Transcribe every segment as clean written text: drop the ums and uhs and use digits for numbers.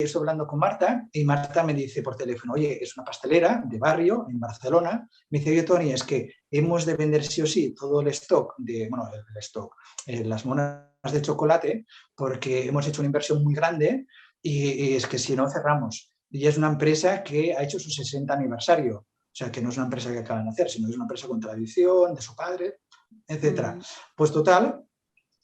estoy hablando con Marta y Marta me dice por teléfono, oye, es una pastelera de barrio en Barcelona. Me dice, oye, Toni, es que hemos de vender sí o sí todo el stock, las monas de chocolate, porque hemos hecho una inversión muy grande y es que si no cerramos. Y es una empresa que ha hecho su 60 aniversario. O sea, que no es una empresa que acaban de hacer, sino que es una empresa con tradición, de su padre, etcétera. Pues total,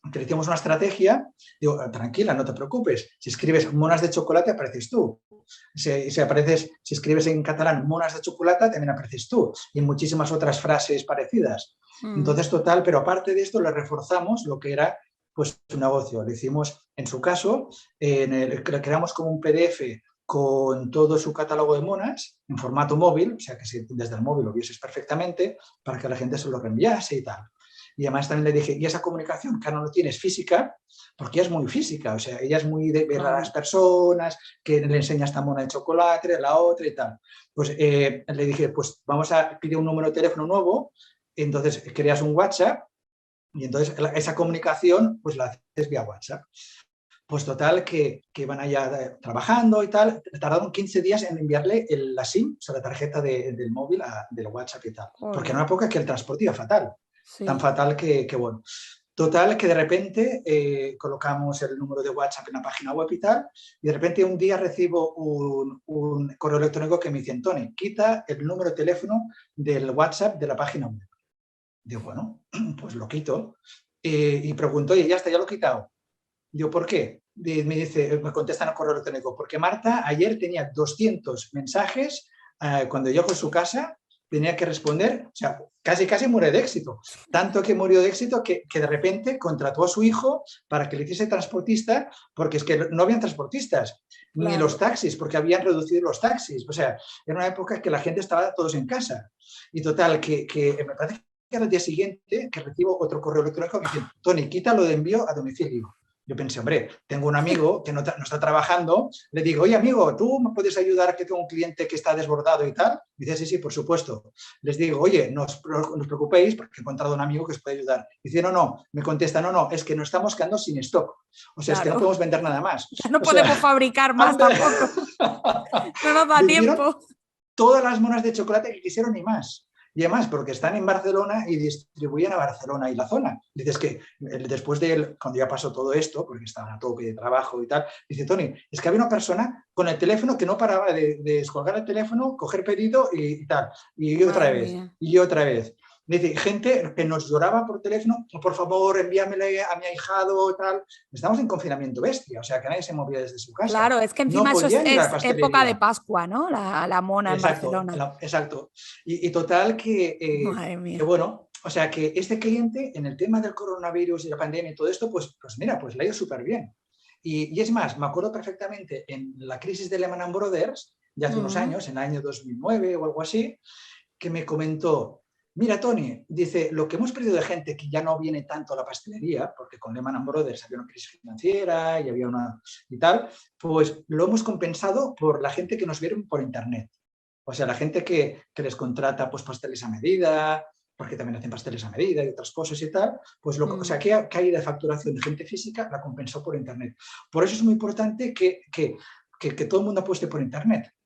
utilizamos una estrategia, digo, tranquila, no te preocupes, si escribes monas de chocolate apareces tú, si escribes en catalán monas de chocolate también apareces tú, y muchísimas otras frases parecidas. Entonces, total, pero aparte de esto le reforzamos lo que era pues su negocio, le hicimos, en su caso, le creamos como un PDF con todo su catálogo de monas en formato móvil, o sea que si desde el móvil lo vieses perfectamente, para que la gente se lo reenviase y tal. Y además también le dije, y esa comunicación que no lo tienes física, porque ella es muy física, o sea, ella es muy de ver a las personas, que le enseña esta mona de chocolate, la otra y tal. Pues le dije, pues vamos a pedir un número de teléfono nuevo, entonces creas un WhatsApp y entonces esa comunicación pues la haces vía WhatsApp. Pues total, que van allá trabajando y tal, tardaron 15 días en enviarle la SIM, o sea, la tarjeta del móvil, del WhatsApp y tal, porque en una época que el transporte iba fatal, tan fatal que bueno. Total, que de repente colocamos el número de WhatsApp en la página web y tal, y de repente un día recibo un correo electrónico que me dice, Toni, quita el número de teléfono del WhatsApp de la página web. Digo, bueno, pues lo quito. Y pregunto, oye, ya está, ya lo he quitado. Digo, ¿por qué? Me contestan al correo electrónico, porque Marta ayer tenía 200 mensajes cuando llegó a su casa, tenía que responder, o sea, casi muere de éxito. Tanto que murió de éxito que de repente contrató a su hijo para que le hiciese transportista, porque es que no habían transportistas, ni los taxis, porque habían reducido los taxis. O sea, era una época que la gente estaba todos en casa. Y total, que me parece que al día siguiente que recibo otro correo electrónico que dice, Toni, quítalo de envío a domicilio. Yo pensé, hombre, tengo un amigo que no está trabajando, le digo, oye amigo, ¿tú me puedes ayudar que tengo un cliente que está desbordado y tal? Dice, sí, sí, por supuesto. Les digo, oye, no os preocupéis porque he encontrado un amigo que os puede ayudar. Dice, no, me contesta, no, es que nos estamos quedando sin stock. O sea, es que no podemos vender nada más. Ya no podemos fabricar más tampoco. No nos da tiempo. Todas las monas de chocolate que quisieron y más. Y además, porque están en Barcelona y distribuyen a Barcelona y la zona. Dices que después de cuando ya pasó todo esto, porque estaban a tope de trabajo y tal, dice, Toni, es que había una persona con el teléfono que no paraba de descolgar el teléfono, coger pedido y tal. Y otra vez, y otra vez. Dice, gente que nos lloraba por teléfono, por favor, envíamele a mi ahijado, tal. Estamos en confinamiento bestia, o sea, que nadie se movía desde su casa. Claro, es que encima no eso es época de Pascua, ¿no? La mona en Barcelona. Exacto. Y total que bueno, o sea, que este cliente en el tema del coronavirus y la pandemia y todo esto, pues mira, pues le ha ido súper bien. Y es más, me acuerdo perfectamente en la crisis de Lehman Brothers, ya hace unos años, en el año 2009 o algo así, que me comentó, mira, Toni, dice, lo que hemos perdido de gente que ya no viene tanto a la pastelería, porque con Lehman Brothers había una crisis financiera y había una y tal, pues lo hemos compensado por la gente que nos vieron por internet. O sea, la gente que les contrata pues pasteles a medida, porque también hacen pasteles a medida y otras cosas y tal, pues o sea, que caída de facturación de gente física la compensó por internet. Por eso es muy importante que todo el mundo apueste por internet.